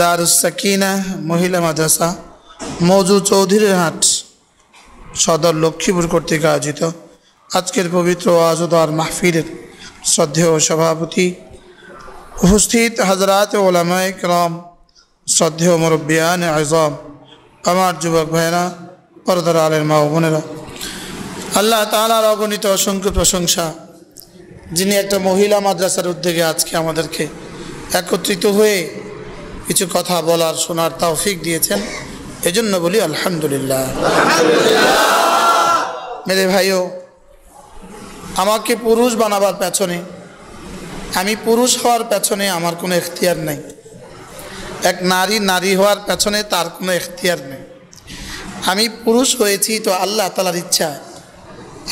দারুস-সাকিনা মহিলা মাদ্রাসা মৌজু চৌধুরীরহাট সদর লক্ষ্মীপুর কর্তৃক আয়োজিত আজকের পবিত্র ওয়াজ ও দোয়ার মাহফিলের শ্রদ্ধেয় সভাপতি, উপস্থিত হযরত উলামায়ে কেরাম, শ্রদ্ধেয় মুরব্বিয়ান আযম, আমার যুবক ভাইয়েরা, পর্দার আলের মা ও বোনেরা, আল্লাহ তাআলার অগণিত অসংখ্য প্রশংসা, যিনি একটা মহিলা মাদ্রাসার উদ্যোগে আজকে আমাদেরকে একত্রিত হয়ে কিছু কথা বলার শোনার তৌফিক দিয়েছেন। এজন্য বলি আলহামদুলিল্লাহ। মেরে ভাইও, আমাকে পুরুষ বানাবার পেছনে, আমি পুরুষ হওয়ার পেছনে আমার কোনো এখতিয়ার নেই। এক নারী নারী হওয়ার পেছনে তার কোনো এখতিয়ার নেই। আমি পুরুষ হয়েছি তো আল্লাহ তাআলার ইচ্ছা,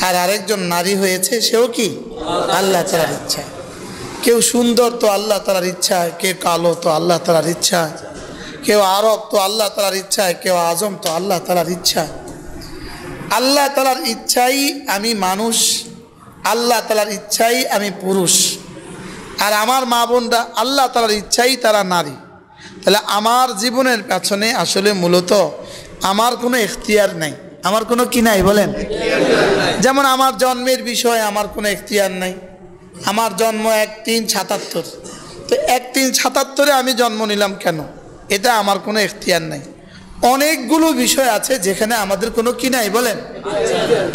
আর আরেকজন নারী হয়েছে সেও কি আল্লাহ তাআলার ইচ্ছা। কেউ সুন্দর তো আল্লাহ তাআলার ইচ্ছায়, কেউ কালো তো আল্লাহ তাআলার ইচ্ছায়, কেউ আরব তো আল্লাহ তাআলার ইচ্ছায়, কেউ আজম তো আল্লাহ তাআলার ইচ্ছায়। আল্লাহ তাআলার ইচ্ছাই আমি মানুষ, আল্লাহ তাআলার ইচ্ছাই আমি পুরুষ, আর আমার মা বোনরা আল্লাহ তাআলার ইচ্ছাই তারা নারী। তাহলে আমার জীবনের পেছনে আসলে মূলত আমার কোনো এখতিয়ার নেই। আমার কোনো কি নাই বলেন? যেমন আমার জন্মের বিষয়ে আমার কোনো এখতিয়ার নাই। আমার জন্ম 1377, তো 1377-এ আমি জন্ম নিলাম কেন, এটা আমার কোনো এখতিয়ার নাই। অনেকগুলো বিষয় আছে যেখানে আমাদের কোনো কি নাই বলেন,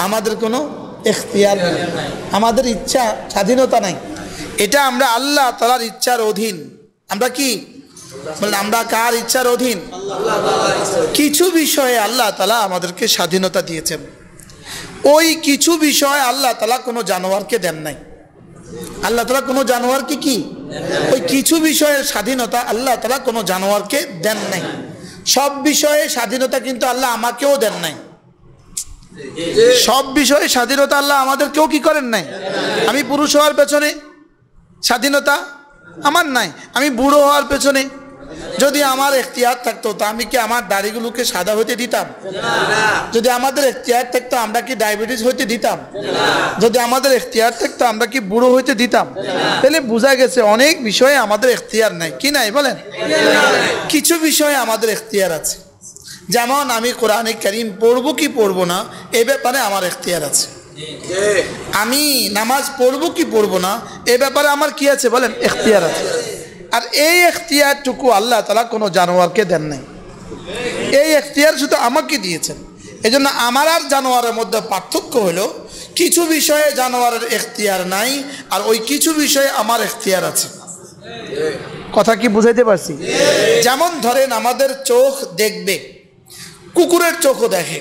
আমাদের কোনো এখতিয়ার নেই, আমাদের ইচ্ছা স্বাধীনতা নাই। এটা আমরা আল্লাহ তাআলার ইচ্ছার অধীন। আমরা কি বলেন, আমরা কার ইচ্ছার অধীন? কিছু বিষয়ে আল্লাহ তাআলা আমাদেরকে স্বাধীনতা দিয়েছেন। ওই কিছু বিষয় আল্লাহ তাআলা কোনো জানোয়ারকে দেন নাই। আল্লাহ তাআলা কোনো জানোয়ারকে কি ওই কিছু বিষয়ের স্বাধীনতা আল্লাহ তাআলা কোনো জানোয়ারকে দেন নাই। সব বিষয়ে স্বাধীনতা কিন্তু আল্লাহ আমাকেও দেন নাই। সব বিষয়ে স্বাধীনতা আল্লাহ আমাদেরকেও কি করেন নাই। আমি পুরুষ হওয়ার পেছনে স্বাধীনতা আমার নাই। আমি বুড়ো হওয়ার পেছনে যদি আমার এখতিয়ার থাকতো তা আমি কি আমার দাড়িগুলোকে সাদা হতে দিতাম? যদি আমাদের এখতিয়ার থাকতো আমরা কি ডায়াবেটিস হইতে দিতাম? যদি আমাদের এখতিয়ার থাকতো আমরা কি বুড়ো হইতে দিতাম? তাহলে বোঝা গেছে অনেক বিষয়ে আমাদের এখতিয়ার নাই। কি নাই বলেন? কিছু বিষয়ে আমাদের এখতিয়ার আছে। যেমন আমি কোরআনে কারীম পড়বো কি পড়বো না এ ব্যাপারে আমার এখতিয়ার আছে। আমি নামাজ পড়বো কি পড়বো না এ ব্যাপারে আমার কি আছে বলেন, এখতিয়ার আছে। আর এই এখতিয়ারটুকু আল্লাহ তাআলা কোনো জানোয়ারকে দেন নাই। এই এখতিয়ার শুধু আমাকে দিয়েছেন। এই জন্য আমার আর জানোয়ারের মধ্যে পার্থক্য হলো কিছু বিষয়ে জানোয়ারের এখতিয়ার নাই, আর ওই কিছু বিষয়ে আমার এখতিয়ার আছে। কথা কি বুঝাইতে পারছি? যেমন ধরেন আমাদের চোখ দেখবে, কুকুরের চোখও দেখে,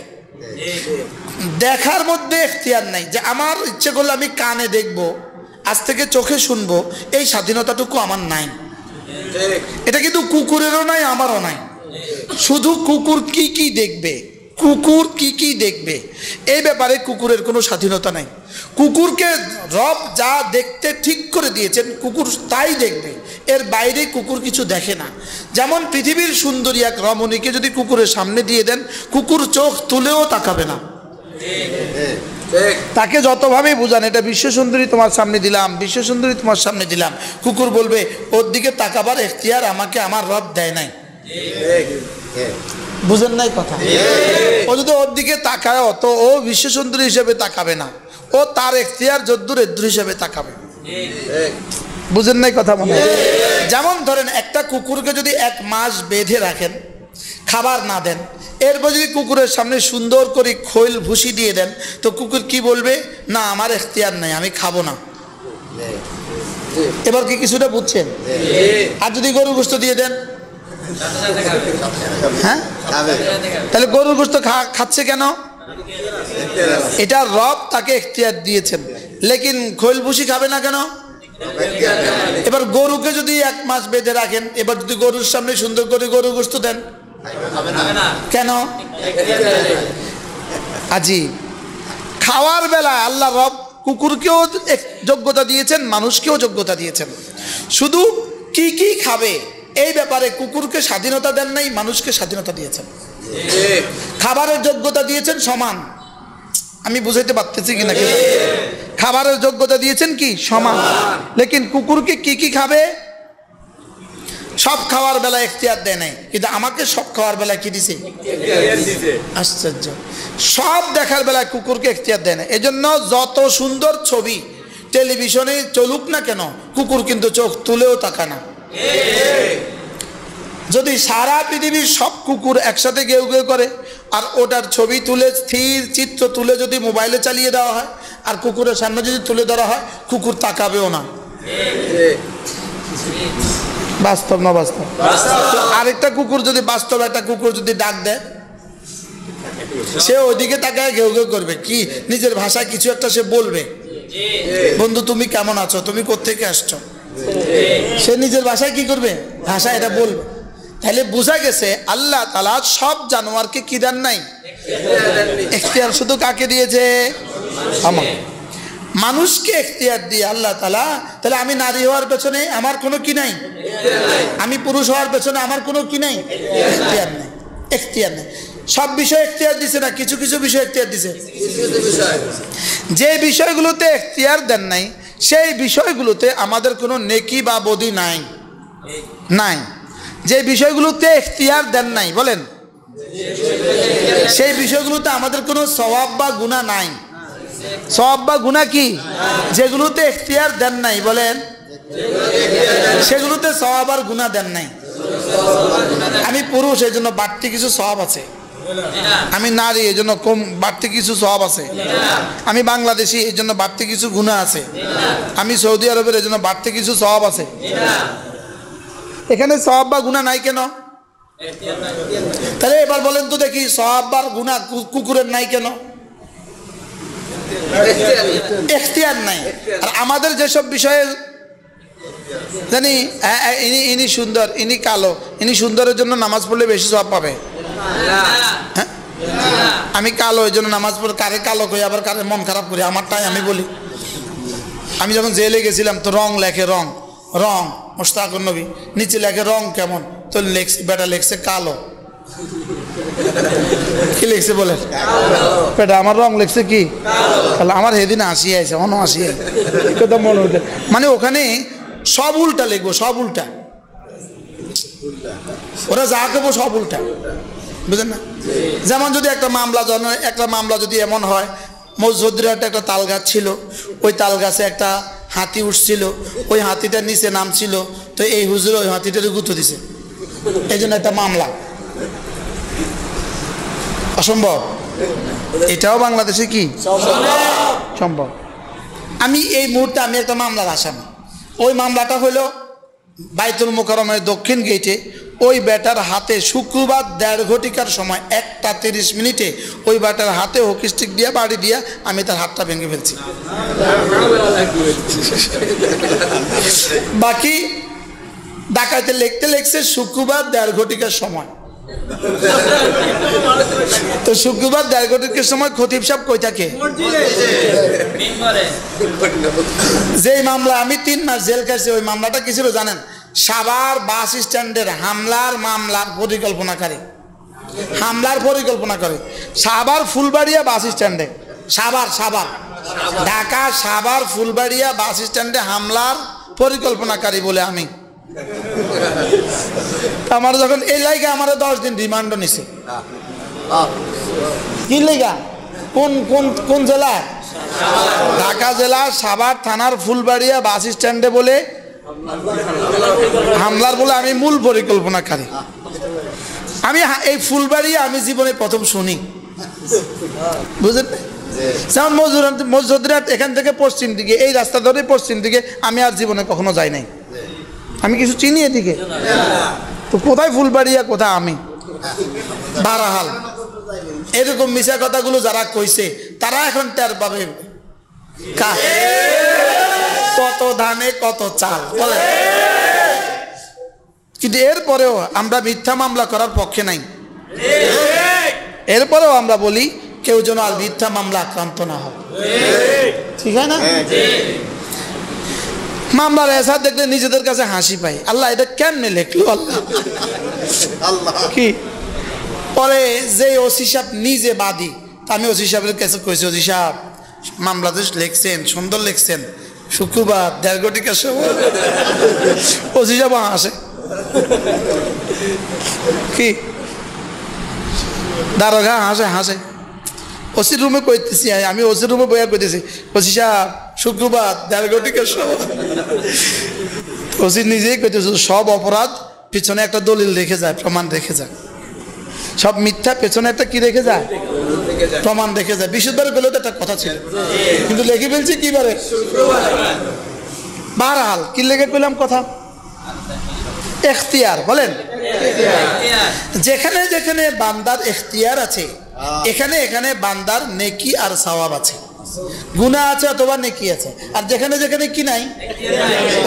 দেখার মধ্যে এখতিয়ার নাই যে আমার ইচ্ছে করলে আমি কানে দেখবো, আজ থেকে চোখে শুনবো, এই স্বাধীনতাটুকু আমার নাই। এটা কিন্তু কুকুরেরও নাই, আমারও নাই। শুধু কুকুর কি কি দেখবে, কুকুর কি কি দেখবে এই ব্যাপারে কুকুরের কোনো স্বাধীনতা নাই। কুকুরকে রব যা দেখতে ঠিক করে দিয়েছেন কুকুর তাই দেখবে, এর বাইরে কুকুর কিছু দেখে না। যেমন পৃথিবীর সুন্দরী এক রমণীকে যদি কুকুরের সামনে দিয়ে দেন, কুকুর চোখ তুলেও তাকাবে না। তাকে যতভাবে বুঝান এটা বিশ্ব সুন্দরী তোমার সামনে দিলাম, বিশ্ব সুন্দরী তোমার সামনে দিলাম, কুকুর বলবে ওর দিকে তাকাবার এখতিয়ার আমাকে আমার রব দেয় নাই। বুঝেন নাই কথা? ও যদি ওর দিকে তাকায় তো ও বিশ্ব সুন্দরী হিসেবে তাকাবে না, ও তার এখতিয়ার যদ্দুর এদ্দুর হিসেবে তাকাবে। বুঝেন নাই কথা? মনে যেমন ধরেন একটা কুকুরকে যদি 1 মাস বেঁধে রাখেন, খাবার না দেন, এরপর যদি কুকুরের সামনে সুন্দর করে খৈল ভুসি দিয়ে দেন, তো কুকুর কি বলবে? না, আমার এখতিয়ার নাই, আমি খাবো না। এবার কি কিছুটা বুঝছেন? আর যদি গরুর গোশত দিয়ে দেন, হ্যাঁ, তাহলে গরুর গোশত খাচ্ছে কেন? এটা রব তাকে এখতিয়ার দিয়েছেন, লেকিন খৈল ভুসি খাবে না কেন? এবার গরুকে যদি 1 মাস বেঁধে রাখেন, এবার যদি গরুর সামনে সুন্দর করে গরুর গোশত দেন, কেন? আজি খাওয়ার বেলায় আল্লাহ রব কুকুরকেও যোগ্যতা দিয়েছেন, মানুষকেও যোগ্যতা দিয়েছেন। শুধু কি কি খাবে এই ব্যাপারে কুকুরকে স্বাধীনতা দেন নাই, মানুষকে স্বাধীনতা দিয়েছেন। খাবারের যোগ্যতা দিয়েছেন সমান। আমি বুঝাইতে পারতেছি কিনা? খাবারের যোগ্যতা দিয়েছেন কি সমান, লেকিন কুকুরকে কি কি খাবে সব খাওয়ার বেলা এখতিয়ার দেয় নাই, কিন্তু আমাকে সব খাওয়ার বেলা কি দিছে? আশ্চর্য। সব দেখার বেলায় কুকুরকে এখতিয়ার দেয় না। এজন্য যত সুন্দর ছবি টেলিভিশনে চলুক না কেন, কুকুর কিন্তু চোখ তুলেও তাকায় না। যদি সারা পৃথিবীর সব কুকুর একসাথে গেউ গেউ করে আর ওটার ছবি তুলে স্থির চিত্র তুলে যদি মোবাইলে চালিয়ে দেওয়া হয় আর কুকুরের সামনে যদি তুলে ধরা হয়, কুকুর তাকাবেও না। বাস্তব না বাস্তব? আরেকটা কুকুর যদি বাস্তব একটা কুকুর যদি ডাক দেয়, সে ওইদিকে তাকায় ঘেউ ঘেউ করবে, কি নিজের ভাষায় কিছু একটা সে বলবে, বন্ধু তুমি কেমন আছো, তুমি কোত্থেকে আসছো, সে নিজের ভাষায় কি করবে? ভাষা এটা বলবে। তাহলে বোঝা গেছে আল্লাহ তাআলা সব জানোয়ারকে কি দেন নাই? এখতিয়ার শুধু কাকে দিয়েছে? আমার মানুষকে এখতিয়ার দিয়ে আল্লাহ তাআলা। তাহলে আমি নারী হওয়ার পেছনে আমার কোনো কি নাই, আমি পুরুষ হওয়ার পেছনে আমার কোনো কি নাই, এখতিয়ার নেই। এখতিয়ার নেই। সব বিষয় এখতিয়ার দিছে না, কিছু কিছু বিষয় এখতিয়ার দিছে। যে বিষয়গুলোতে এখতিয়ার দেন নাই সেই বিষয়গুলোতে আমাদের কোনো নেকি বা বদি নাই নাই। যে বিষয়গুলোতে এখতিয়ার দেন নাই, বলেন, সেই বিষয়গুলোতে আমাদের কোনো সওয়াব বা গুনাহ নাই। সওয়াব বা গুনাহ কি? যেগুলোতে এখতিয়ার দেন নাই, বলেন, সেগুলোতে সওয়াব আর গুনাহ দেন নাই। আমি পুরুষ এই জন্য বাড়তি কিছু সওয়াব আছে, আমি নারী এই জন্য কম বাড়তি কিছু সওয়াব আছে, আমি বাংলাদেশি এই জন্য বাড়তি কিছু গুনাহ আছে, আমি সৌদি আরবের এই জন্য বাড়তি কিছু সওয়াব আছে। এখানে সওয়াব বা গুনাহ নাই কেন? তাহলে এবার বলেন তো দেখি, সওয়াব বা গুনাহ কুকুরের নাই কেন? এখতিয়ার নাই। আর আমাদের যেসব বিষয়ে জানি ইনি সুন্দর, ইনি কালো, ইনি সুন্দরের জন্য নামাজ পড়লে বেশি সওয়াব পাবে। হ্যাঁ, আমি কালো এই জন্য নামাজ পড়ে কারে কালো করি, আবার কারে মন খারাপ করি, আমারটাই আমি বলি। আমি যখন জেলে গেছিলাম তো রং লেখে, রং রং মোশতাকুর নবী, নিচে লেখে রং কেমন, তো লেখছে বেটা লেখছে কালো। কি লিখছে বলে? বেটা আমার রং লিখছে কি? তাহলে আমার সেদিন হাসি আছে, অন্য হাসি কথা মনে হতে, মানে ওখানে সব উল্টা লিখবো, সব উল্টা, ওরা যা করবো সব উল্টা, বুঝলেন না? যেমন যদি একটা মামলা যদি এমন হয়, মসজিদের একটা তাল গাছ ছিল, ওই তাল গাছে একটা হাতি উঠছিল, ওই হাতিটার নিচে নাম ছিল, তো এই হুজুর ওই হাতিটারে গুঁতো দিছে, এই জন্য একটা মামলা। অসম্ভব? এটাও বাংলাদেশে কি সম্ভব? আমি এই মুহূর্তে আমি একটা মামলার আসামি। ওই মামলাটা হলো বাইতুল মুকাররমের দক্ষিণ গেটে ওই বেটার হাতে শুক্রবার 1.5 ঘটিকার সময় 1:30 ওই বেটার হাতে হকি স্টিক দিয়ে বাড়ি দিয়ে আমি তার হাতটা ভেঙে ফেলছি। বাকি ডাকাইতে লিখছে শুক্রবার 1.5 ঘটিকার সময়। তো শুক্রবার 1.5 ঘটিকার সময় খতিব সাহেব কই থাকে? যেই মামলা আমি 3 মাস জেল খাইছি, ওই মামলাটা কি ছিল জানেন? সাভার বাস স্ট্যান্ডের মামলার পরিকল্পনাকারী, হামলার পরিকল্পনা করে সাভার ফুলবাড়িয়া বাস স্ট্যান্ডে, সাভার ঢাকা সাভার ফুলবাড়িয়া বাস স্ট্যান্ডে হামলার পরিকল্পনাকারী বলে আমি। আমার যখন এই লাইগা আমার 10 দিন রিমান্ড নিছে। কি লাইগা? কোন জেলা? ঢাকা জেলা সাভার থানার ফুলবাড়িয়া বাস স্ট্যান্ডে বলে হামলার বলে আমি মূল পরিকল্পনাকারী। আমি এই ফুলবাড়িয়া আমি জীবনে প্রথম শুনি, বুঝলেন? যেমন মজুরাট এখান থেকে পশ্চিম দিকে, এই রাস্তা ধরে পশ্চিম দিকে আমি আর জীবনে কখনো যাই নাই। আমি কিছু চিনি এদিকে, তো কোথায় ফুলবাড়িয়া কোথায় আমি? বারাহাল। এরকম মিশা কথাগুলো যারা কইছে তারা এখন টের পাবে কত ধানে কত চাল, বলে। কিন্তু এরপরেও আমরা মিথ্যা মামলা করার পক্ষে নাই। এরপরেও আমরা বলি কেউ যেন আর মিথ্যা মামলা আক্রান্ত না হয়, ঠিক আছে না? মামলার এসার দেখলে নিজেদের কাছে হাসি পাই, আল্লাহ এটা কেমনে লিখলো, আল্লাহ কি। পরে যে ওসি সাহেব নিজে বাদী, আমি ওসি সাহেবের কাছে কইছি, ওসি সাহেব মামলা তো লিখছেন, সুন্দর লিখছেন, শুক্রবার 1.5 ঘটিকার সময়। ওসি সাহেব হাসে, কি দারোগা হাসে হাসে ওসির রুমে কইতেছি, আমি ওসির রুমে বইয়া কইতেছি, ওসি সাহেব শুক্রবার 1.5 কোটিকে ওসি নিজেই কইতেছে সব অপরাধ পিছনে একটা দলিল রেখে যায়, প্রমাণ রেখে যায়, সব মিথ্যা পেছনে একটা কি রেখে যায়, প্রমাণ রেখে যায়। বৃহস্পতিবার গেলেও তো একটা কথা ছিল, কিন্তু লিখে ফেলছি কি বারে, বারহাল কি লেগে কইলাম কথা, এখতিয়ার বলেন, যেখানে যেখানে বান্দার এখতিয়ার আছে এখানে এখানে বান্দার নেকি আর সওয়াব আছে, গুনাহ আছে অথবা নেকি আছে। আর যেখানে যেখানে কি নাই,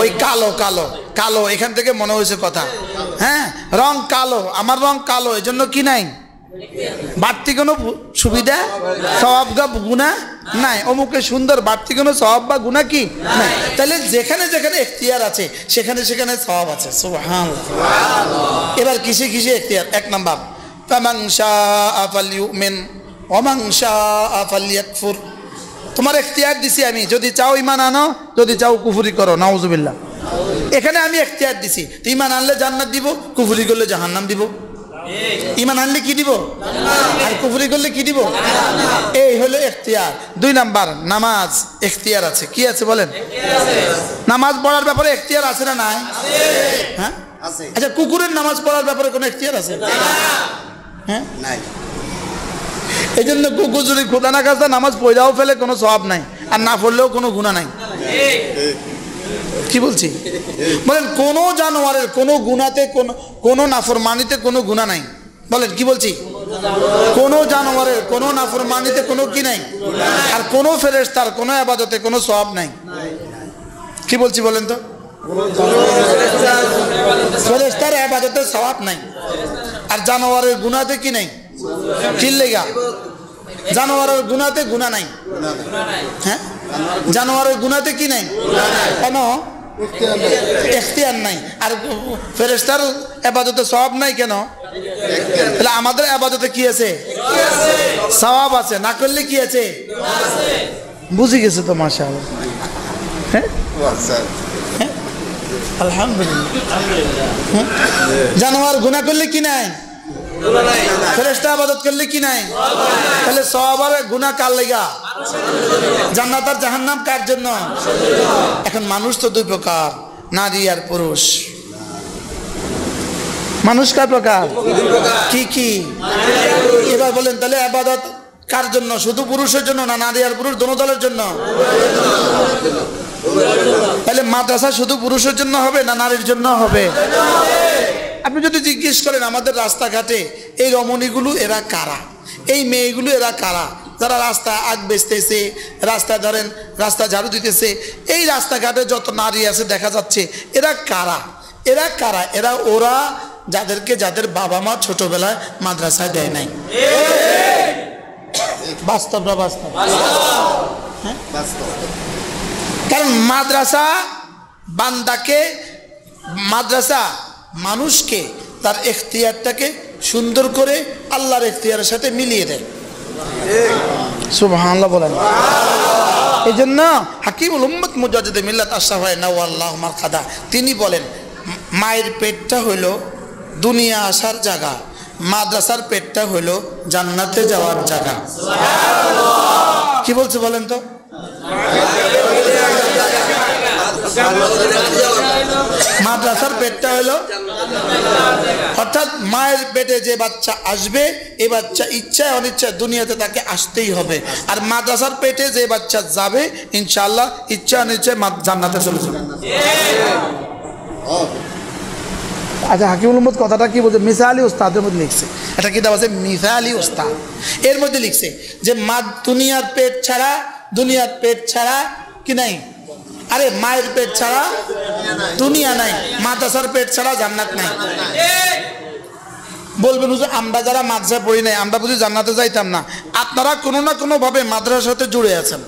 ওই কালো কালো কালো, এখান থেকে মনে হয়েছে কথা, হ্যাঁ রং কালো, আমার রং কালো, এই জন্য কি নাই, বাড়তি কোনো সুবিধা সওয়াব বা গুনাহ নাই, অমুকে সুন্দর, বাড়তি কোনো সওয়াব বা গুনাহ কি নাই। তাহলে যেখানে যেখানে এখতিয়ার আছে সেখানে সেখানে সওয়াব আছে। সুবহানাল্লাহ। এবার কিসে কিসে এখতিয়ার? 1 নাম্বার ফামান শাআ ফালইউমিন ওয়া মান শাআ ফালইয়াকফুর। তোমার এখতিয়ার দিছি আমি, যদি চাও ঈমান আনো, যদি চাও কুফরি করো, নাউজুবিল্লাহ। এখানে আমি এখতিয়ার দিছি, ঈমান আনলে জান্নাত দিব, কুফরি করলে জাহান্নাম দিব। ঈমান আনলে কি দিব আর কুফরি করলে কি দিব, এই হলো এখতিয়ার। 2 নাম্বার নামাজ এখতিয়ার আছে, কি আছে বলেন, নামাজ পড়ার ব্যাপারে এখতিয়ার আছে না নাই? হ্যাঁ আচ্ছা, কুকুরের নামাজ পড়ার ব্যাপারে কোনো এখতিয়ার আছে? হ্যাঁ নাই। এই জন্য কুকুর যদি খোদা না খাস্তা নামাজ পড়াও ফেলে কোনো সওয়াব নাই, আর না পড়লেও কোনো গুনাহ নাই। কি বলছি বলেন, কোন জানোয়ারের কোন গুনাতে কোন নাফরমানিতে কোনো গুনাহ নাই। বলেন কি বলছি, কোন জানোয়ারের কোন নাফরমানিতে কোনো কি নাই, আর কোন ফেরেশতার কোন ইবাদতে কোনো সওয়াব নাই। কি বলছি বলেন তো, ফেরেশতার ইবাদতে সওয়াব নাই, আর জানোয়ারের গুনাহতে কি নাই, কি লেগা, জানোয়ারের গুনাহতে গুনাহ নাই। হ্যাঁ জানোয়ারের গুনাহতে কি নাই, কেন, এখতিয়ার নাই। আর ফেরেশতার ইবাদতে সওয়াব নাই কেন, তাহলে আমাদের ইবাদতে কি আছে, সওয়াব আছে, না করলে কি আছে, বুঝে গেছে তো মাশাআল্লাহ। হ্যাঁ আলহামদুলিল্লাহ। জানোয়ার গুনাহ করলে কি নাই, ফেরেশতা ইবাদত করলে কি নাই, তাহলে সওয়াব আর গুনাহ কার লাগা, জান্নাত আর জাহান্নাম কার জন্য? এখন মানুষ তো 2 প্রকার, নারী আর পুরুষ। মানুষ কার প্রকার, কি কি, এবার বলেন তাহলে ইবাদত কার জন্য, শুধু পুরুষের জন্য না নারী আর পুরুষ দোনো দলের জন্য? তাহলে মাদ্রাসা শুধু পুরুষের জন্য হবে না নারীর জন্য হবে? আপনি যদি জিজ্ঞেস করেন আমাদের রাস্তাঘাটে এই রমণীগুলো এরা কারা, এই মেয়েগুলো এরা কারা, যারা রাস্তা আগ বেচতেছে, রাস্তা ধরেন রাস্তা ঝাড়ু দিতেছে, এই রাস্তাঘাটে যত নারী আছে দেখা যাচ্ছে, এরা কারা, এরা কারা, এরা ওরা যাদেরকে যাদের বাবা মা ছোটবেলায় মাদ্রাসায় দেয় নাই। বাস্তব না বাস্তব? হ্যাঁ কারণ মাদ্রাসা বান্দাকে, মাদ্রাসা মানুষকে তার এখতিয়ারটাকে সুন্দর করে আল্লাহর এখতিয়ারের সাথে মিলিয়ে দেয়। সুবহানাল্লাহ বলেন। এই জন্য হাকিমুল উম্মত মুজাদ্দিদ মিল্লাত আশরাফ নাওয়াল্লাহু মারকাদা তিনি বলেন, মায়ের পেটটা হইল দুনিয়া আসার জায়গা, মাদ্রাসার পেটটা হইল জান্নাতে যাওয়ার জায়গা। কি বলছে বলেন তো, মাদ্রাসার পেটটা হলো, অর্থাৎ মায়ের পেটে যে বাচ্চা আসবে এই বাচ্চা ইচ্ছায় অনিচ্ছায় দুনিয়াতে তাকে আসতেই হবে, আর মাদ্রাসার পেটে যে বাচ্চা যাবে ইনশাআল্লাহ ইচ্ছা অনিচ্ছায় জান্নাতে চলে যাবে। আচ্ছা হাকিমুল উম্মত কথাটা কি বলছে, মিসালি উস্তাদের মধ্যে লিখছে, এটা কিতাব আছে মিসালি উস্তাদ, এর মধ্যে লিখছে যে দুনিয়ার পেট ছাড়া কি নাই, আরে মায়ের পেট ছাড়া দুনিয়া নাই, মাদ্রাসার পেট ছাড়া জান্নাত নাই। বলবেন হুজুর আমরা যারা মাদ্রাসা পড়ি নাই আমরা বুঝি জান্নাতে যাইতাম না? আপনারা কোনো না কোনো ভাবে মাদ্রাসার সাথে জুড়ে আছেন।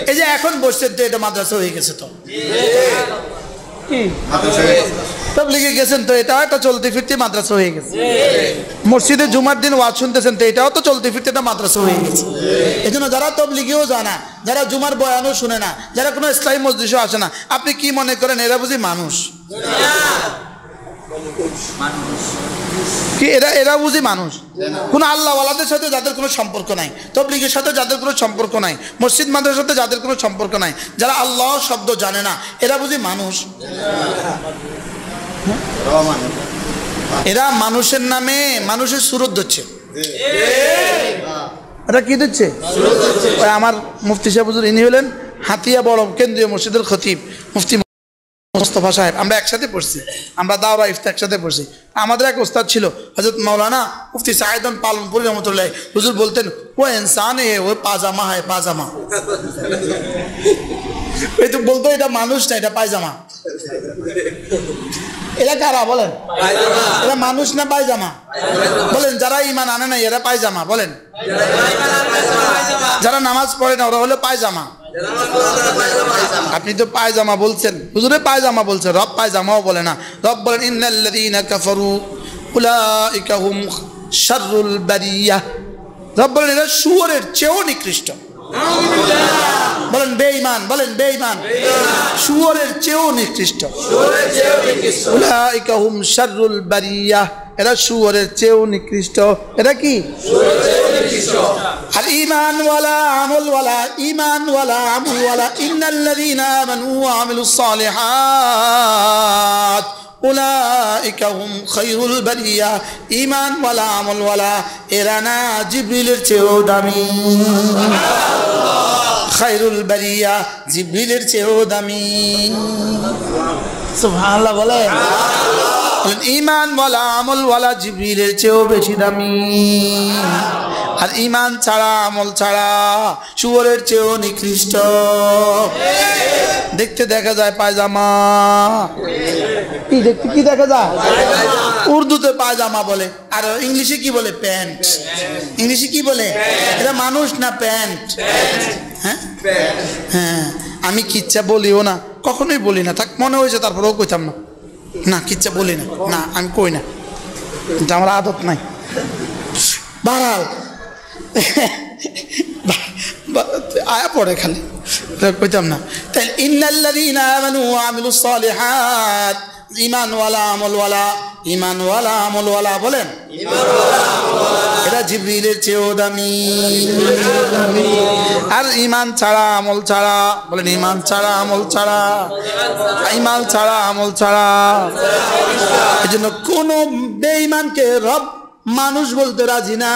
এই যে এখন বসছেন তো এটা মাদ্রাসা হয়ে গেছে, তো কি তাবলীগে গেছেন তো এটাও একটা চলতে ফিরতে মাদ্রাসা হয়ে গেছে। মসজিদে জুমার দিন ওয়াজ শুনতেছেন তো এটাও তো চলতে ফিরতে একটা মাদ্রাসা হয়ে গেছে। এই জন্য যারা তাবলীগেও জানা, যারা জুমার বয়ানও শুনে না, যারা কোনো ইসলামী মজলিসও আসে না, আপনি কি মনে করেন এরা বুঝি মানুষ? কি এরা বুঝি মানুষ? কোন আল্লাহওয়ালাদের সাথে যাদের কোনো সম্পর্ক নাই, তবলিগের সাথে যাদের কোনো সম্পর্ক নাই, মসজিদ মাদ্রাসার সাথে যাদের কোনো সম্পর্ক নাই, যারা আল্লাহ শব্দ জানে না, এরা বুঝি মানুষ? এরা মানুষের নামে মানুষের সুরত দিচ্ছে। এটা কি দিচ্ছে? আমার মুফতি সাহেব হুজুর, ইনি হলেন হাতিয়া বড় কেন্দ্রীয় মসজিদের খতিব মুফতি মোস্তফা সাহেব। আমরা একসাথে পড়ছি, আমরা দাওরা ইফতা একসাথে পড়ছি। আমাদের এক ওস্তাদ ছিল হযরত মাওলানা মুফতি সাইদন পালনপুরি রহমতুল্লাহ। হুজুর বলতেন, ও ইনসান হে, ও পাজামা হয় পাজামা। এই তো বলতো এটা মানুষ না, এটা পায়জামা। এরা কারা বলেন? এরা মানুষ না পায়জামা? বলেন যারা ইমান আনে না এরা পায়জামা বলেন। যারা নামাজ পড়ে না ওরা হলো পায়জামা। আপনি তো পায়জামা বলছেন, হুজুরে পায়জামা বলছেন, রব পায়জামাও বলে না। রব বলেন ইন্নাল্লাযীনা কাফারু উলাইকা হুম শাররুল বারিয়াহ। রব বলেন এরা শুয়োরের চেয়েও নিকৃষ্ট। বলেন বেঈমান, বলেন বেঈমান, শুয়োরের চেয়েও নিকৃষ্ট। উলাইকা হুম শাররুল বারিয়াহ, এরা শুয়োরের চেয়েও নিকৃষ্ট। এরা কি? আর ঈমানওয়ালা আমলওয়ালা, ঈমানওয়ালা আমলওয়ালা, ইন্নাল্লাযীনা আমানু ওয়া আমিলুস সালিহাত উলাইকা হুম খায়রুল বারিয়া। ঈমানওয়ালা আমলওয়ালা এরা না জিবরিলের চেয়েও দামি। খায়রুল বারিয়া, জিবরিলের চেয়েও দামি। সুবহানাল্লাহ বলেন। ঈমানওয়ালা আমলওয়ালা জিবরিলের চেয়েও বেশি দামি। আর ঈমান ছাড়া আমল ছাড়া শুয়োরের চেয়েও নিকৃষ্ট। দেখতে দেখা যায় পায়জামা, কি দেখতে কি দেখা যায়? উর্দুতে পায়জামা বলে, আর ইংলিশে কি বলে? প্যান্ট। ইংলিশে কি বলে? এটা মানুষ না প্যান্ট? হ্যাঁ হ্যাঁ, আমি কিচ্ছা বলিও না, কখনোই বলি না। থাক, মনে হয়েছে তারপরেও কইতাম না। না কিচ্ছা বলি না, না আমি কই না, এটা আমার আদত নাই। বাড়াল আয়া পড়ে খালি, কইতাম না। তাই ইন্নাল্লাযীনা আমানু ওয়া আমিলুস সালিহাত, ঈমানওয়ালা আমলওয়ালা, ঈমানওয়ালা আমলওয়ালা বলেন এরা জিবরিলের চেয়েও দামি। আর ঈমান ছাড়া আমল ছাড়া, বলেন ঈমান ছাড়া আমল ছাড়া, ঈমান ছাড়া আমল ছাড়া। এজন্য কোন বেঈমানকে রব মানুষ বলতে রাজি না,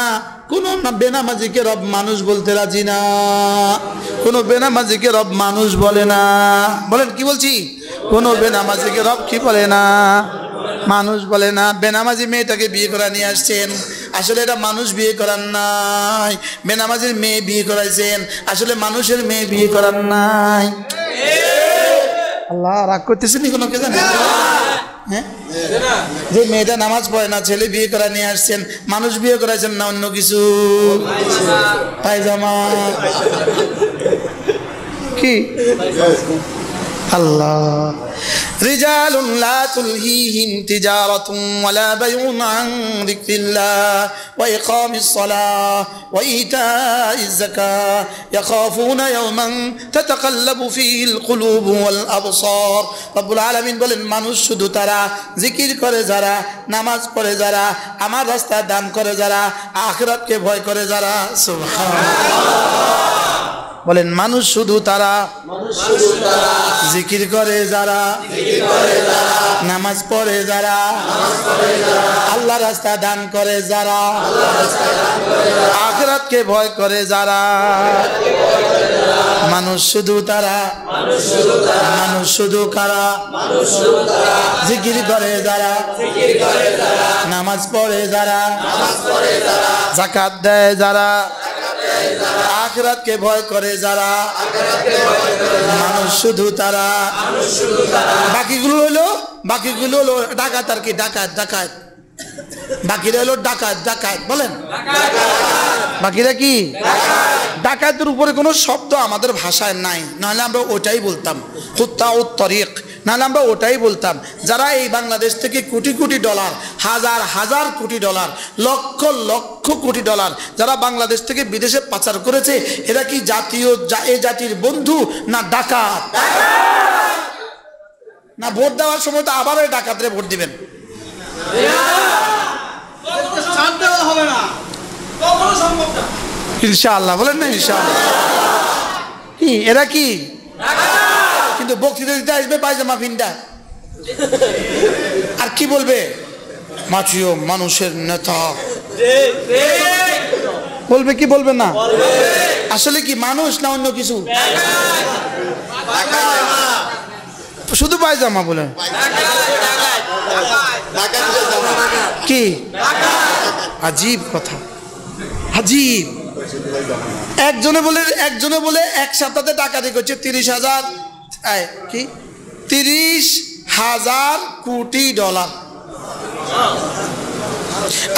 কোন বেনামাজিকে রব মানুষ বলতে রাজি না, কোন বেনামাজিকে রব মানুষ বলে না। বলেন কি বলছি? কোন বেনামাজিকে রব কি বলে না? মানুষ বলে না। বেনামাজি মেয়েটাকে বিয়ে করা নিয়ে আসছেন, আসলে এটা মানুষ বিয়ে করার নাই। বেনামাজির মেয়ে বিয়ে করাইছেন, আসলে মানুষের মেয়ে বিয়ে করার নাই। আল্লাহ রাগ করতেছেন কোনো কে জানে? হ্যাঁ, যে মেয়েটা নামাজ পড়ে না, ছেলে বিয়ে করা নিয়ে আসছেন, মানুষ বিয়ে করাইছেন না অন্য কিছু? পায়জামা কি? আল্লাহ। রিজালুন লা তুলহিহিম তিজারাতুন ওয়ালা বাইউন আন যিকরিল্লাহ ওয়া ইকামিস সালাহ ওয়া ইতাইজ যাকাত ইয়াখাফুনা ইয়াওমান তাতাকাল্লাবু ফীহিল কুলুবু ওয়াল আবসার। রব্বুল আলামিন বলেন মানুষ শুধু তারা, জিকির করে যারা, নামাজ পড়ে যারা, আমার রাস্তায় দান করে যারা, আখিরাতকে ভয় করে যারা। সুবহানাল্লাহ বলেন মানুষ শুধু তারা, জিকির করে যারা, নামাজ পড়ে যারা, আল্লাহ রাস্তা দান করে যারা, আখিরাতকে ভয় করে যারা। মানুষ শুধু তারা, মানুষ শুধু কারা? জিকির করে যারা, নামাজ পড়ে যারা, যাকাত দেয় যারা, আখিরাতকে ভয় করে যারা। মানুষ শুধু তারা। বাকিগুলো হলো ডাকাত। আর কি ডাকাত? ডাকাত বাকিরা হলো ডাকাত। ডাকাত বলেন, বাকিরা কি? ডাকাতের উপরে কোনো শব্দ আমাদের ভাষায় নাই, নাহলে আমরা ওটাই বলতাম, কুত্তাউত তরিক, নাহলে আমরা ওটাই বলতাম। যারা এই বাংলাদেশ থেকে কোটি কোটি ডলার, হাজার হাজার কোটি ডলার, লক্ষ লক্ষ কোটি ডলার যারা বাংলাদেশ থেকে বিদেশে পাচার করেছে, এরা কি জাতীয় এ জাতির বন্ধু না ডাকাত? না ভোট দেওয়ার সময় তো আবার ওই ডাকাতরে ভোট দিবেন। হবে না, কখনো সম্ভব না। ইনশাআল্লাহ বলেন না ইনশাআল্লাহ। কি এরা কি কিন্তু বক্তৃতা দিতে আসবে পায়জামা ভিন্ডা, আর কি বলবে মাছিও মানুষের নেতা বলবে, কি বলবে না? আসলে কি মানুষ না অন্য কিছু? শুধু পায়জামা বলেন কি? আজীব কথা, আজীব। একজনে বলে এক সপ্তাহে ডাকাতি করছে 30,000 কি 30,000 কোটি ডলার।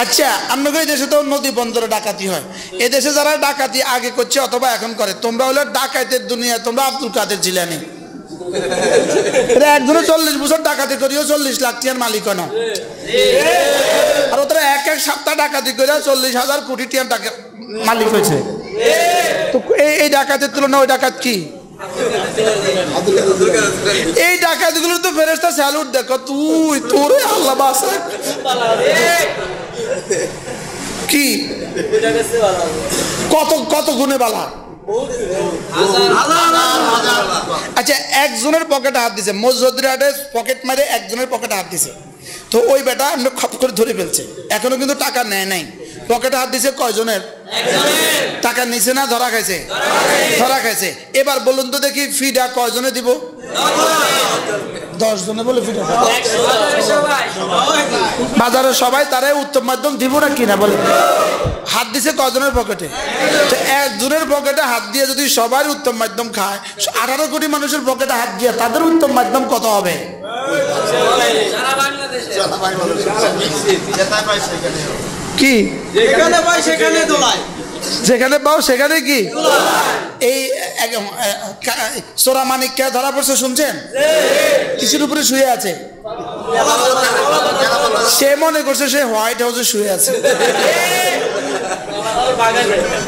আচ্ছা, আপনাদের দেশে তো নদী বন্দরে ডাকাতি হয়, এদেশে যারা ডাকাতি আগে করছে অথবা এখন করে, তোমরা হলো ডাকাতের দুনিয়া, তোমরা আব্দুল কাদের জিলানী। এরা একজনে 40 বছর ডাকাতি করিও 40 লাখ টাকার মালিক হয় না, আর ওরা এক সপ্তাহ ডাকাতি করে 40,000 কোটি টাকার মালিক হয়েছে। তো এই ডাকাতের তুলনা ওই ডাকাত কি? এই ডাকাতগুলো তো ফেরেশতা স্যালুট দেখো, তুই তোরে আল্লাহ বাঁচাক কি কত কত গুণে বালা। আচ্ছা, একজনের পকেটে হাত দিছে, মজুরিয়াটে পকেট মারে একজনের পকেটে হাত দিছে, তো ওই বেটা আমরা খপ করে ধরে ফেলছে, এখনো কিন্তু টাকা নেয় নাই। পকেটে হাত দিছে কয়জনের? টাকা নিছে না ধরা খাইছে? ধরা খাইছে। এবার বলুন তো দেখি ফিডা কয়জনে দিব? 10 জনে বলে ফিডা বাজারে সবাই তারে উত্তম মাধ্যম দিব না কিনা বলে? হাত দিছে কয়জনের পকেটে? তো একজনের পকেটে হাত দিয়ে যদি সবার উত্তম মাধ্যম খায়, 18 কোটি মানুষের পকেটে হাত দিয়ে তাদের উত্তম মাধ্যম কত হবে? কি যেখানে পাই সেখানে দোলায়, যেখানে পাও সেখানে কি? এই সোরা মানিককে ধরা পড়ছে শুনছেন? কিসের উপরে শুয়ে আছে? সে মনে করছে সে হোয়াইট হাউসে শুয়ে আছে।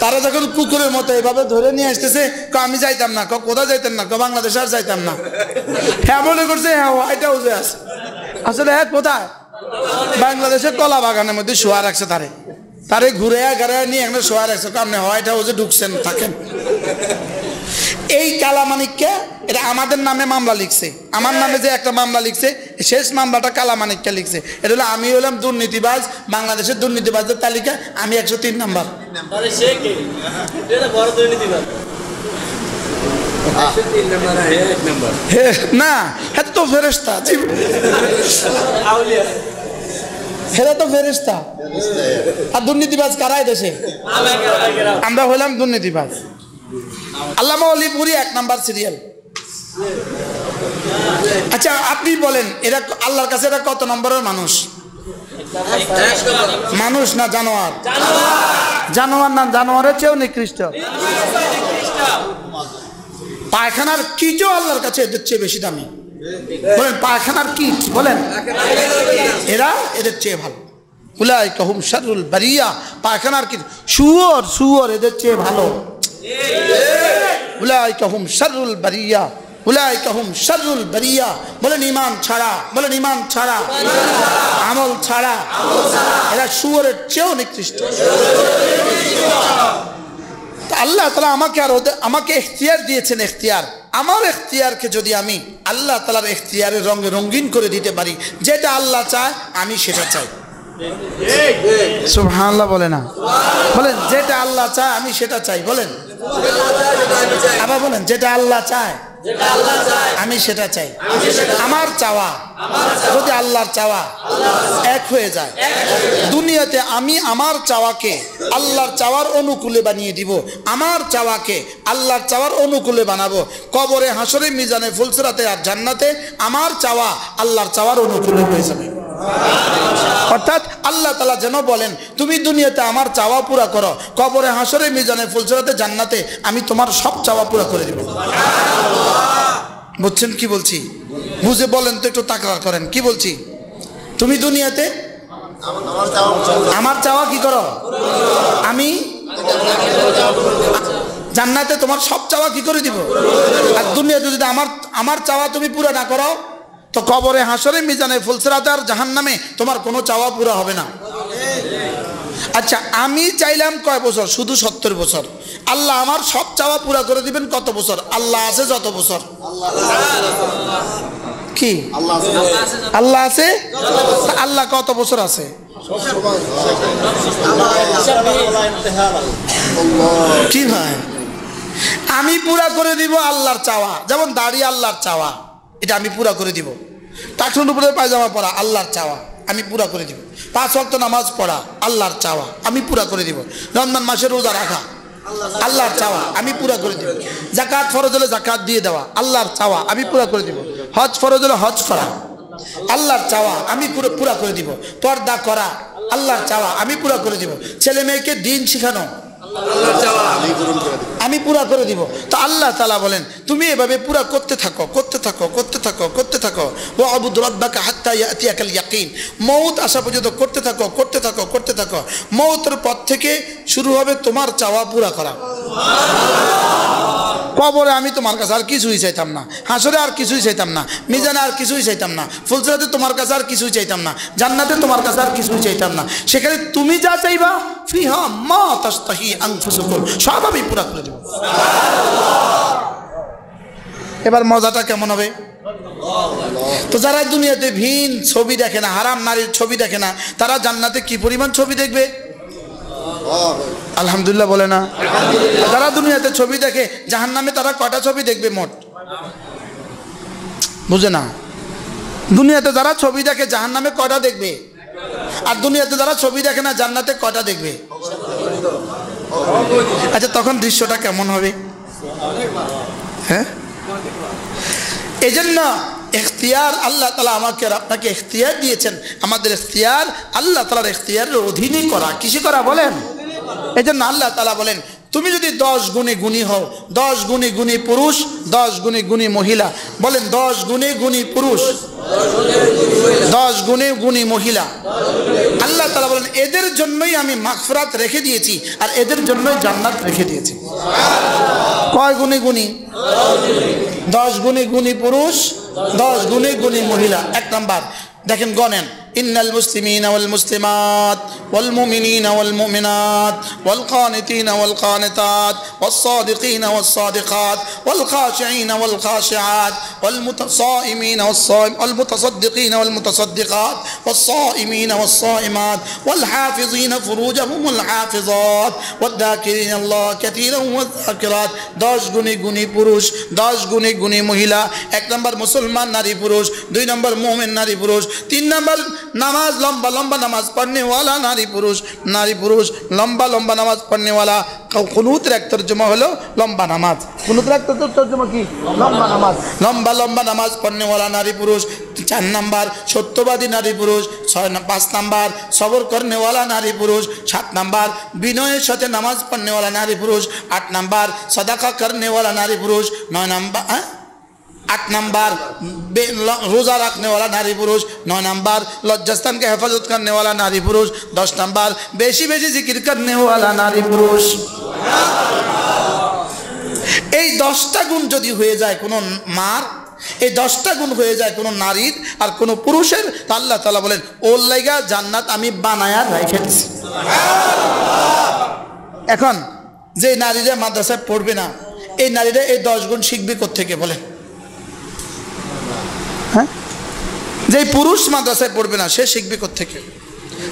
তারা যখন কুকুরের মতো এভাবে ধরে নিয়ে আসতেছে, আমি যাইতাম না, কোথায় যাইতাম না, বাংলাদেশ আর যাইতাম না। হ্যাঁ মনে করছে হ্যাঁ হোয়াইট হাউসে আছে, আসলে হ্যাঁ কোথায়? বাংলাদেশের কলা বাগানের মধ্যে শোয়া রাখছে, তারে ঘুরে ঘাড়ে নিয়ে এখানে শোয়া রাখছে, আপনি হোয়াইট হাউসে ঢুকছেন থাকেন। এই কালামানিককে এটা আমাদের নামে মামলা লিখছে, আমার নামে যে একটা মামলা লিখছে, শেষ মামলাটা কালামানিককে লিখছে। এটা হলো আমি হলাম দুর্নীতিবাজ, বাংলাদেশের দুর্নীতিবাজের তালিকা আমি 103 নাম্বার। না হ্যাঁ তো ফেরেশতা, হেরা তো ফেরেশতা। আর দুর্নীতিবাজ কারাই দেশে? আমরা হইলাম দুর্নীতিবাজ। আল্লামা অলিপুরি 1 নাম্বার সিরিয়াল। আচ্ছা আপনি বলেন, এরা আল্লাহর কাছে এরা কত নম্বরের মানুষ? মানুষ না জানোয়ার? জানোয়ার না, জানোয়ারের চেয়েও নিকৃষ্ট। পায়খানার কিটও আল্লাহর কাছে এদের চেয়ে বেশি দামি। বলেন পায়খানার কিট, বলেন এরা এদের চেয়ে ভালো। উলাইকা হুম শাররুল বারিয়া, পায়খানার কিট শুয়োর এদের চেয়ে ভালো। উলাইকা হুম শাররুল বারিয়া, উলাইকা হুম শাররুল বারিয়া। বলেন ইমান ছাড়া, বলেন ইমান ছাড়া, আমল ছাড়া এরা শুয়োরের চেয়েও নিকৃষ্ট। আল্লাহ তাআলা আমাকে ইখতিয়ার দিয়েছেন, ইখতিয়ার। আমার ইখতিয়ারকে যদি আমি আল্লাহ তাআলার ইখতিয়ারের রঙে রঙিন করে দিতে পারি, যেটা আল্লাহ চায় আমি সেটা চাই। সুবহানাল্লাহ বলে না? বলেন যেটা আল্লাহ চায় আমি সেটা চাই। বলেন আবার বলেন যেটা আল্লাহ চায় আমি সেটা চাই। আমার চাওয়া যদি আল্লাহর চাওয়া এক হয়ে যায়, দুনিয়াতে আমি আমার চাওয়াকে আল্লাহর চাওয়ার অনুকূলে বানিয়ে দিব, আমার চাওয়াকে আল্লাহর চাওয়ার অনুকূলে বানাবো। কবরে, হাসরে, মিজানে, ফুলসিরাতে আর জান্নাতে আমার চাওয়া আল্লাহর চাওয়ার অনুকূলে হয়ে যাবে। অর্থাৎ আল্লাহ তাআলা যেন বলেন তুমি দুনিয়াতে আমার চাওয়া পুরা করো, কবরে, হাসরে, মিজানে, ফুলসিরাতে, জান্নাতে আমি তোমার সব চাওয়া পুরা করে দিব। বুঝছেন কি বলছি? বুঝে বলেন তো, একটু তাকরার করেন। কি বলছি? তুমি দুনিয়াতে আমার চাওয়া কি করো, আমি জান্নাতে তোমার সব চাওয়া কি করে দিব। আর দুনিয়াতে যদি আমার চাওয়া তুমি পুরা না করো, তো কবরে, হাসরে, মিজানে, ফুলসিরাতে আর জাহান্নামে তোমার কোনো চাওয়া পুরা হবে না। আচ্ছা আমি চাইলাম কয় বছর? শুধু 70 বছর। আল্লাহ আমার সব চাওয়া পুরা করে দিবেন কত বছর? আল্লাহ আছে যত বছর। কি আল্লাহ আছে? আল্লাহ কত বছর আছে? কি ভাই, আমি পুরা করে দিব আল্লাহর চাওয়া। যেমন দাড়ি আল্লাহর চাওয়া, এটা আমি পুরা করে দিব। টাকনুর উপরে পায়জামা পরা আল্লাহর চাওয়া, আমি পুরা করে দিব। 5 ওয়াক্ত নামাজ পড়া আল্লাহর চাওয়া, আমি পুরা করে দিব। রমজান মাসে রোজা রাখা আল্লাহর চাওয়া, আমি পুরা করে দিব। যাকাত ফরজ হলে যাকাত দিয়ে দেওয়া আল্লাহর চাওয়া, আমি পুরা করে দিব। হজ ফরজ হলে হজ করা আল্লাহর চাওয়া, আমি পুরা করে দিব। পর্দা করা আল্লাহর চাওয়া, আমি পুরা করে দিব। ছেলে মেয়েকে দিন শিখানো আমি পুরা করে দিব। তো আল্লাহ তাআলা বলেন তুমি এভাবে পুরা করতে থাকো, করতে থাকো, করতে থাকো, করতে থাকো। ওয়াবুদ রাব্বাকা হাত্তা ইয়াতিয়াকাল ইয়াকিন, মউত আসা পর্যন্ত করতে থাকো, করতে থাকো, করতে থাকো। মউতের পর থেকে শুরু হবে তোমার চাওয়া পুরা করা। কবরে আমি তোমার কাছে আর কিছুই চাইতাম না, হাসরে আর কিছুই চাইতাম না, মিজানে আর কিছুই চাইতাম না, ফুলসরাতে তোমার কাছে আর কিছুই চাইতাম না, জান্নাতে তোমার কাছে আর কিছুই চাইতাম না। সেখানে তুমি যা চাইবা ফিহা মা তাশতাহি আনফুসুকুম, সব আমি পুরা করে দেব। এবার মজাটা কেমন হবে? তো যারা দুনিয়াতে ভিন ছবি দেখে না, হারাম নারীর ছবি দেখে না, তারা জান্নাতে কি পরিমাণ ছবি দেখবে? আলহামদুলিল্লাহ বলে না? যারা দুনিয়াতে ছবি দেখে জাহান্নামে তারা কয়টা ছবি দেখবে মোট? বুঝে না? দুনিয়াতে যারা ছবি দেখে জাহান্নামে কয়টা দেখবে? আর দুনিয়াতে যারা ছবি দেখে না জান্নাতে কয়টা দেখবে? আচ্ছা তখন দৃশ্যটা কেমন হবে? হ্যাঁ, এই জন্য এখতিয়ার আল্লাহ তাআলা আমাকে আর আপনাকে এখতিয়ার দিয়েছেন। আমাদের এখতিয়ার আল্লাহ তাআলার এখতিয়ারের অধীনে করা। কিসে করা বলেন? এই জন্য আল্লাহ তাআলা বলেন তুমি যদি 10 গুণে গুণী হও, 10 গুণে গুণী পুরুষ, 10 গুণে গুণী মহিলা, বলেন 10 গুণে গুণী পুরুষ, 10 গুণে গুণী মহিলা, আল্লাহ তাআলা বলেন এদের জন্যই আমি মাগফিরাত রেখে দিয়েছি আর এদের জন্যই জান্নাত রেখে দিয়েছি। কয় গুণে গুণী? 10 গুণে গুণী পুরুষ, 10 গুণে গুণী মহিলা। 1 নাম্বার দেখেন গণেন, ইন্নাল মুসলিমিনা ওয়াল মুসলিমাত ওয়াল মুমিনিনা ওয়াল মুমিনাত ওয়াল কানিতিনা ওয়াল কানিতাত ওয়াস সাদিকিনা ওয়াস সাদিকাত ওয়াল খাশিঈনা ওয়াল খাশিআত ওয়াল মুতাসাইমিনা ওয়াস সাইম ওয়াল মুতাসাদ্দিকিনা ওয়াল মুতাসাদ্দিকাত ওয়াস সাইমিনা ওয়াস সাইমাত ওয়াল হাফিজিনা ফুরুজাহুম ওয়াল হাফিজাত ওয়াদ যাকিরিনা আল্লাহ কাসীরান ওয়াজ যাকিরাত। 10 গুণে গুণী পুরুষ, 10 গুণে গুণী মহিলা। 1 নম্বর মুসলমান নারী পুরুষ, 2 নম্বর মুমিন নারী পুরুষ, 3 নম্বর নামাজ লম্বা লম্বা নামাজ পড়নে वाला নারী পুরুষ, নারী পুরুষ লম্বা লম্বা নামাজ পড়নে वाला। কুনুতের এক তরজমা হলো লম্বা নামাজ। কুনুতের এক তরজমা কি? লম্বা নামাজ। লম্বা লম্বা নামাজ পড়নে वाला নারী পুরুষ। 4 নাম্বার সত্যবাদী নারী পুরুষ। 5 নাম্বার সবর করনে वाला নারী পুরুষ। 7 নাম্বার বিনয়ের সাথে নামাজ পড়নে वाला নারী পুরুষ। 8 নাম্বার সাদাকা করনে वाला নারী পুরুষ। 9 নাম্বার 8 नंबर रोज़ा रखने वाला नारी पुरुष। 9 नंबर लज्जास्थान के हेफाजत करने वाला नारी पुरुष। 10 नंबर बेशी बेशी जिक्र करने वाला नारी पुरुष। এই 10টা গুণ যদি হয়ে যায় কোনো মার, এই 10টা গুণ হয়ে যায় কোনো নারীর আর কোনো পুরুষের, তা আল্লাহ তাআলা বলেন ওর লাইগা জান্নাত আমি বানায়া রেখে দিয়েছি। এখন যে নারীরা মাদ্রাসায় পড়বে না, এই নারীরা এই 10 গুণ শিখবে কোত্থেকে বলেন? হ্যাঁ, যে পুরুষ মাদ্রাসায় পড়বে না সে শিখবে কোত্থেকে?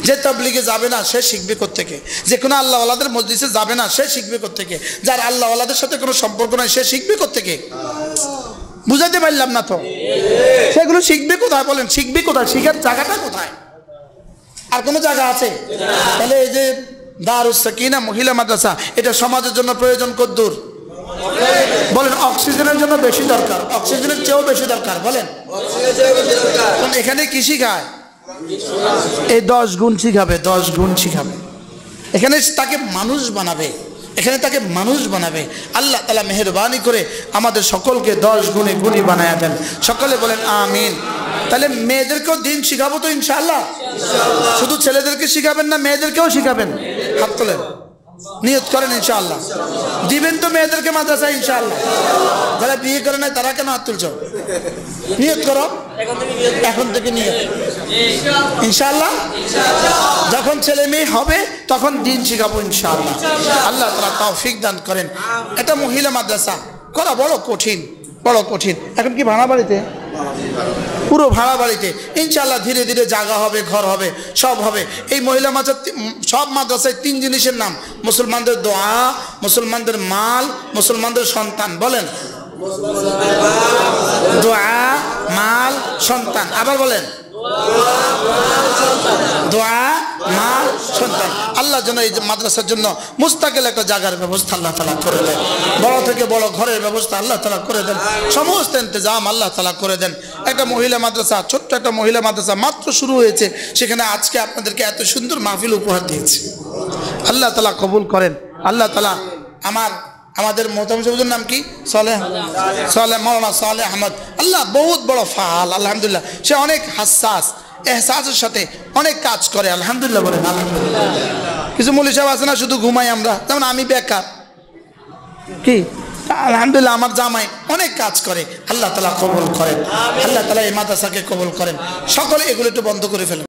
যে তাবলীগে যাবে না সে শিখবে কোত্থেকে? যে কোনো আল্লাহ ওয়ালাদের মজলিসে যাবে না সে শিখবে কোত্থেকে? যার আল্লাহ ওয়ালাদের সাথে কোনো সম্পর্ক নাই সে শিখবে কোত্থেকে? বুঝাতে পারলাম না তো? সেগুলো শিখবে কোথায় বলেন? শিখবে কোথায়? শিখার জায়গাটা কোথায়? আর কোনো জায়গা আছে? তাহলে এই যে দারুস সাকিনা মহিলা মাদ্রাসা, এটা সমাজের জন্য প্রয়োজন কদ্দূর বলেন? অক্সিজেনের জন্য বেশি দরকার, অক্সিজেনের চেয়েও বেশি দরকার বলেন। এখানে কি শিখায়? এই 10 গুণ শিখাবে, 10 গুণ শিখাবে। এখানে তাকে মানুষ বানাবে, এখানে তাকে মানুষ বানাবে। আল্লাহ তাআলা মেহেরবানি করে আমাদের সকলকে 10 গুণে গুণী বানায়া দেন। সকলে বলেন আমিন। তাহলে মেয়েদেরকেও দিন শিখাবো তো ইনশাআল্লাহ? শুধু ছেলেদেরকে শিখাবেন না, মেয়েদেরকেও শিখাবেন? হাত তোলেন, নিয়ত করেন ইনশাআল্লাহ। দিবেন তো মেয়েদেরকে মাদ্রাসায় ইনশাআল্লাহ? যারা বিয়ে করে নাই তারা কেন হাত তুলছো? নিয়ত করো এখন থেকে, নিয়ত ইনশাআল্লাহ। যখন ছেলে মেয়ে হবে তখন দিন শিখাবো ইনশাআল্লাহ। আল্লাহ তাআলা তৌফিক দান করেন। এটা মহিলা মাদ্রাসা করা বড় কঠিন, বড় কঠিন। এখন কি ভাড়া বাড়িতে? পুরো ভাড়া বাড়িতে। ইনশাআল্লাহ ধীরে ধীরে জায়গা হবে, ঘর হবে, সব হবে। এই মহিলা সব মাদ্রাসায় 3 জিনিসের নাম: মুসলমানদের দোয়া, মুসলমানদের মাল, মুসলমানদের সন্তান। বলেন, দোয়া, মাল, সন্তান। আবার বলেন, দোয়া, মাল, সন্তান। আল্লাহ যেন এই মাদ্রাসার জন্য মুস্তাকিল একটা জায়গার ব্যবস্থা আল্লাহ তাআলা করে দেন। বড় থেকে বড় ঘরের ব্যবস্থা আল্লাহ তাআলা করে দেন। সমস্ত ইন্তজাম আল্লাহ তাআলা করে দেন। একটা মহিলা মাদ্রাসা, ছোট্ট একটা মহিলা মাদ্রাসা মাত্র শুরু হয়েছে, সেখানে আজকে আপনাদেরকে এত সুন্দর মাহফিল উপহার দিয়েছে। আল্লাহ তাআলা কবুল করেন। আল্লাহ তাআলা আমাদের মোহতামিম সাহেবের নাম কি? মাওলানা সালেহ আহমদ। আল্লাহ বহুত বড় ফাল, আলহামদুলিল্লাহ। সে অনেক হাসাস, এহসাসের সাথে অনেক কাজ করে, আলহামদুলিল্লাহ। বলেন আলহামদুলিল্লাহ। কিছু মৌলী সাহেব আছে না, শুধু ঘুমাই আমরা, যেমন আমি বেকার, কি আলহামদুলিল্লাহ আমার জামাই অনেক কাজ করে। আল্লাহ তাআলা কবুল করেন। আল্লাহ তাআলা এই মাদ্রাসাকে কবুল করেন। সকলে এগুলো একটু বন্ধ করে ফেলেন।